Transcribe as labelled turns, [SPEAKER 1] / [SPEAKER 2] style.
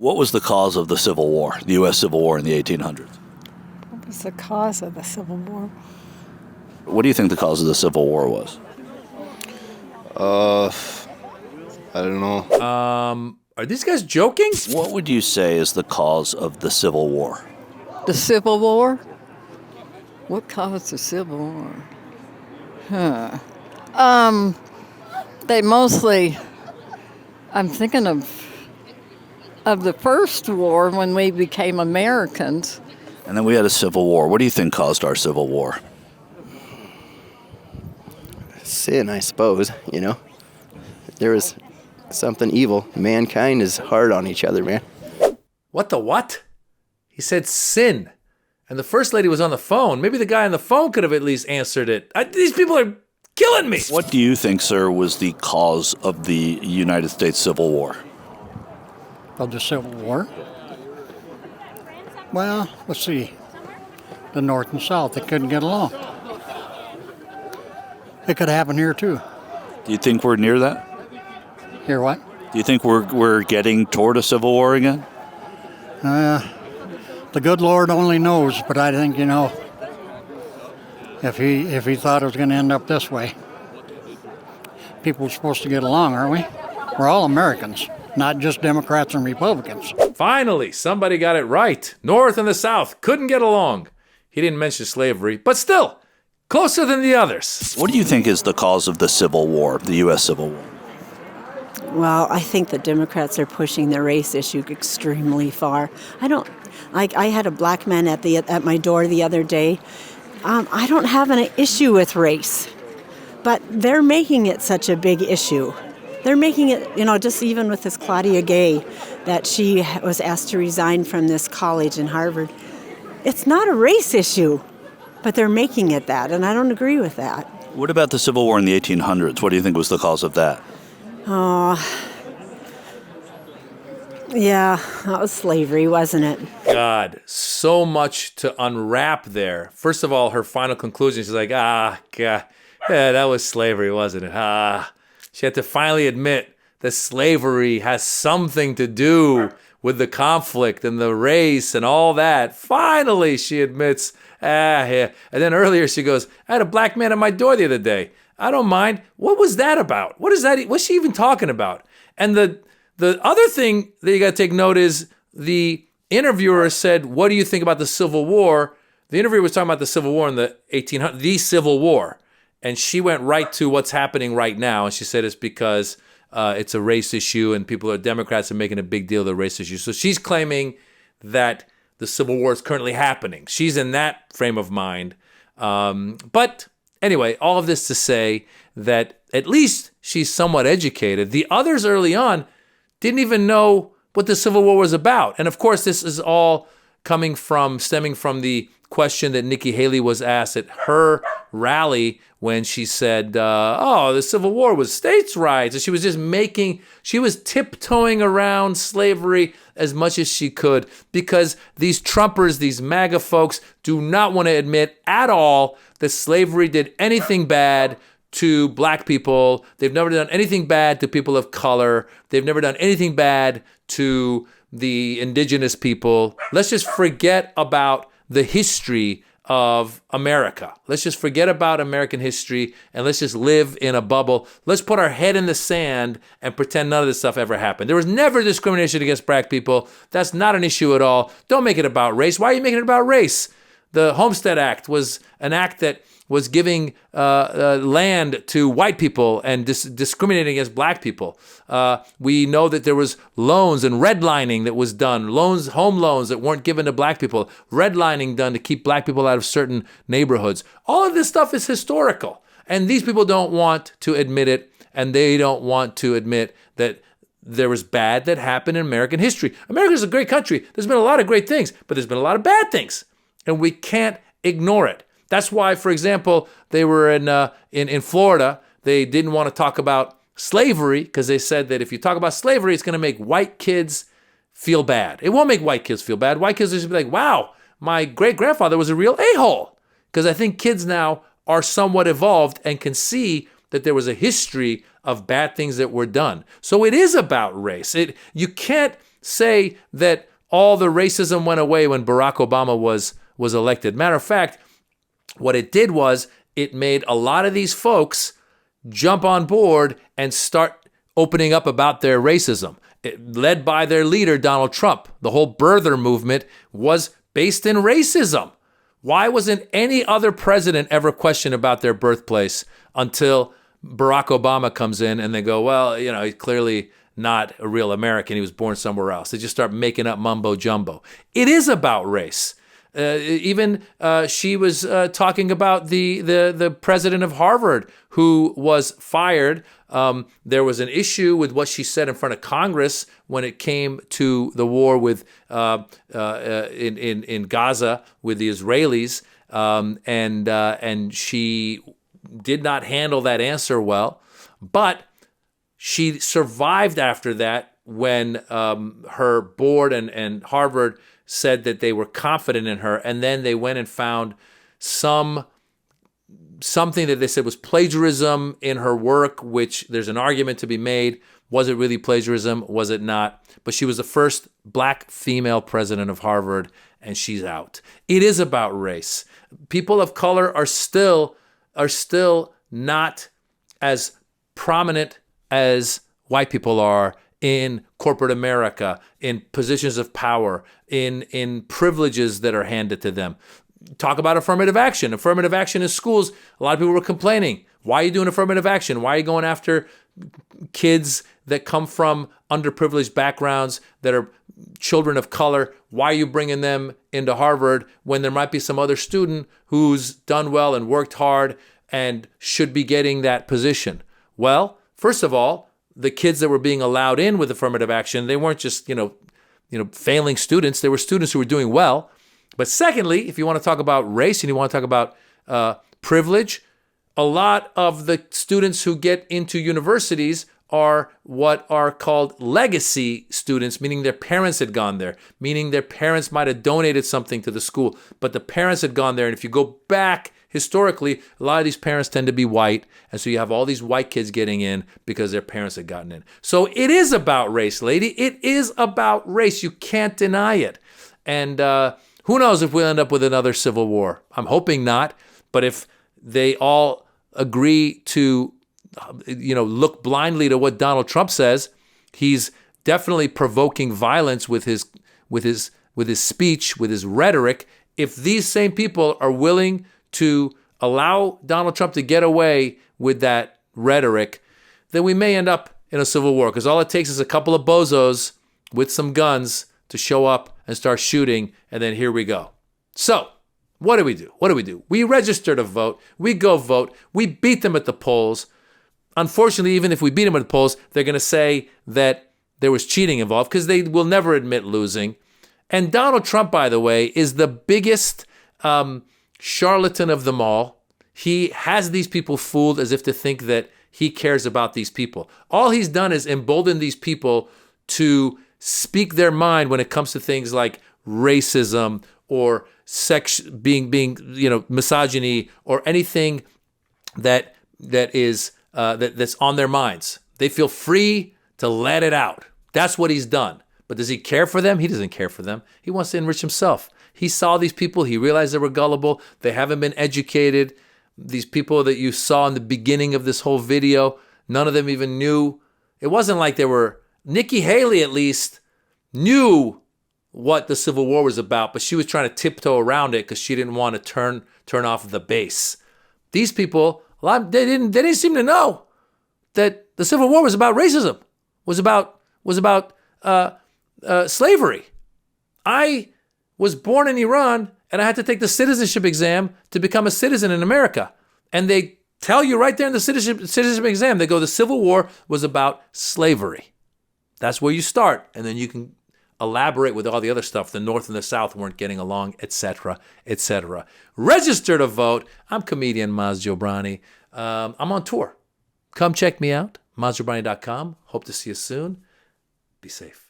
[SPEAKER 1] What was the cause of the Civil War, the U.S. Civil War in the 1800s?
[SPEAKER 2] What was the cause of the Civil War?
[SPEAKER 1] What do you think the cause of the Civil War was?
[SPEAKER 3] I don't know.
[SPEAKER 4] Are these guys joking?
[SPEAKER 1] What would you say is the cause of the Civil War?
[SPEAKER 2] The Civil War? What caused the Civil War? They mostly, I'm thinking of the first war when we became Americans.
[SPEAKER 1] And then we had a Civil War. What do you think caused our Civil War?
[SPEAKER 3] Sin, I suppose, you know. There was something evil. Mankind is hard on each other, man.
[SPEAKER 4] What the what? He said sin. And the first lady was on the phone. Maybe the guy on the phone could have at least answered it. These people are killing me.
[SPEAKER 1] What do you think, sir, was the cause of the United States Civil War?
[SPEAKER 5] Of the Civil War? Well, let's see. The North and South, they couldn't get along. It could happen here, too.
[SPEAKER 1] Do you think we're near that?
[SPEAKER 5] Here what?
[SPEAKER 1] Do you think we're getting toward a Civil War again?
[SPEAKER 5] The good Lord only knows, but I think, if he thought it was going to end up this way. People are supposed to get along, aren't we? We're all Americans, not just Democrats and Republicans.
[SPEAKER 4] Finally, somebody got it right. North and the South couldn't get along. He didn't mention slavery, but still, closer than the others.
[SPEAKER 1] What do you think is the cause of the Civil War, the U.S. Civil War?
[SPEAKER 6] Well, I think the Democrats are pushing the race issue extremely far. I had a black man at my door the other day. I don't have an issue with race, but they're making it such a big issue. They're making it, just even with this Claudia Gay, that she was asked to resign from this college in Harvard. It's not a race issue, but they're making it that, and I don't agree with that.
[SPEAKER 1] What about the Civil War in the 1800s? What do you think was the cause of that?
[SPEAKER 6] Oh, yeah, that was slavery, wasn't it?
[SPEAKER 4] God, so much to unwrap there. First of all, her final conclusion, she's like, God, yeah, that was slavery, wasn't it? She had to finally admit that slavery has something to do with the conflict and the race and all that. Finally, she admits, yeah. And then earlier she goes, I had a black man at my door the other day. I don't mind. What was that about? What's she even talking about? And the other thing that you got to take note is the interviewer said, what do you think about the Civil War? The interviewer was talking about the Civil War in the 1800s, the Civil War. And she went right to what's happening right now. And she said it's because it's a race issue and Democrats are making a big deal of the race issue. So she's claiming that the Civil War is currently happening. She's in that frame of mind. But anyway, all of this to say that at least she's somewhat educated. The others early on didn't even know what the Civil War was about. And of course, this is all stemming from the question that Nikki Haley was asked at her rally when she said, the Civil War was states' rights. And she was tiptoeing around slavery as much as she could because these Trumpers, these MAGA folks, do not want to admit at all that slavery did anything bad to black people. They've never done anything bad to people of color. They've never done anything bad to the indigenous people. Let's just forget about the history of America. Let's just forget about American history and let's just live in a bubble. Let's put our head in the sand and pretend none of this stuff ever happened. There was never discrimination against black people. That's not an issue at all. Don't make it about race. Why are you making it about race? The Homestead Act was an act that was giving land to white people and discriminating against black people. We know that there was loans and redlining that was done, home loans that weren't given to black people, redlining done to keep black people out of certain neighborhoods. All of this stuff is historical, and these people don't want to admit it, and they don't want to admit that there was bad that happened in American history. America is a great country. There's been a lot of great things, but there's been a lot of bad things, and we can't ignore it. That's why, for example, they were in Florida. They didn't want to talk about slavery because they said that if you talk about slavery, it's going to make white kids feel bad. It won't make white kids feel bad. White kids will just be like, wow, my great-grandfather was a real a-hole. Because I think kids now are somewhat evolved and can see that there was a history of bad things that were done. So it is about race. You can't say that all the racism went away when Barack Obama was elected. Matter of fact, what it did was it made a lot of these folks jump on board and start opening up about their racism. Led by their leader, Donald Trump. The whole birther movement was based in racism. Why wasn't any other president ever questioned about their birthplace until Barack Obama comes in and they go, well, he's clearly not a real American. He was born somewhere else. They just start making up mumbo jumbo. It is about race. She was talking about the president of Harvard who was fired. There was an issue with what she said in front of Congress when it came to the war with in Gaza with the Israelis, and she did not handle that answer well. But she survived after that when her board and Harvard said that they were confident in her, and then they went and found something that they said was plagiarism in her work, which there's an argument to be made. Was it really plagiarism? Was it not? But she was the first black female president of Harvard, and she's out. It is about race. People of color are still not as prominent as white people are in corporate America, in positions of power, in privileges that are handed to them. Talk about affirmative action. Affirmative action in schools. A lot of people were complaining. Why are you doing affirmative action? Why are you going after kids that come from underprivileged backgrounds, that are children of color? Why are you bringing them into Harvard when there might be some other student who's done well and worked hard and should be getting that position? Well, first of all, the kids that were being allowed in with affirmative action, they weren't just, failing students. They were students who were doing well. But secondly, if you want to talk about race and you want to talk about privilege, a lot of the students who get into universities are what are called legacy students, meaning their parents had gone there, meaning their parents might have donated something to the school, but the parents had gone there. And if you go back historically, a lot of these parents tend to be white, and so you have all these white kids getting in because their parents had gotten in. So it is about race, lady. It is about race. You can't deny it. And who knows if we'll end up with another civil war? I'm hoping not. But if they all agree to, look blindly to what Donald Trump says, he's definitely provoking violence with his speech, with his rhetoric. If these same people are willing to allow Donald Trump to get away with that rhetoric, then we may end up in a civil war, because all it takes is a couple of bozos with some guns to show up and start shooting, and then here we go. So, what do we do? We register to vote. We go vote. We beat them at the polls. Unfortunately, even if we beat them at the polls, they're going to say that there was cheating involved, because they will never admit losing. And Donald Trump, by the way, is the biggest charlatan of them all. He has these people fooled as if to think that he cares about these people. All he's done is embolden these people to speak their mind when it comes to things like racism or sex, being misogyny, or anything that's on their minds. They feel free to let it out. That's what he's done. But does he care for them? He doesn't care for them. He wants to enrich himself. He saw these people. He realized they were gullible. They haven't been educated. These people that you saw in the beginning of this whole video, none of them even knew. It wasn't like they were. Nikki Haley, at least, knew what the Civil War was about, but she was trying to tiptoe around it because she didn't want to turn off the base. These people, they didn't seem to know that the Civil War was about racism, was about slavery. I was born in Iran, and I had to take the citizenship exam to become a citizen in America. And they tell you right there in the citizenship exam, they go, the Civil War was about slavery. That's where you start, and then you can elaborate with all the other stuff. The North and the South weren't getting along, etc., etc. Register to vote. I'm comedian Maz Jobrani. I'm on tour. Come check me out, mazjobrani.com. Hope to see you soon. Be safe.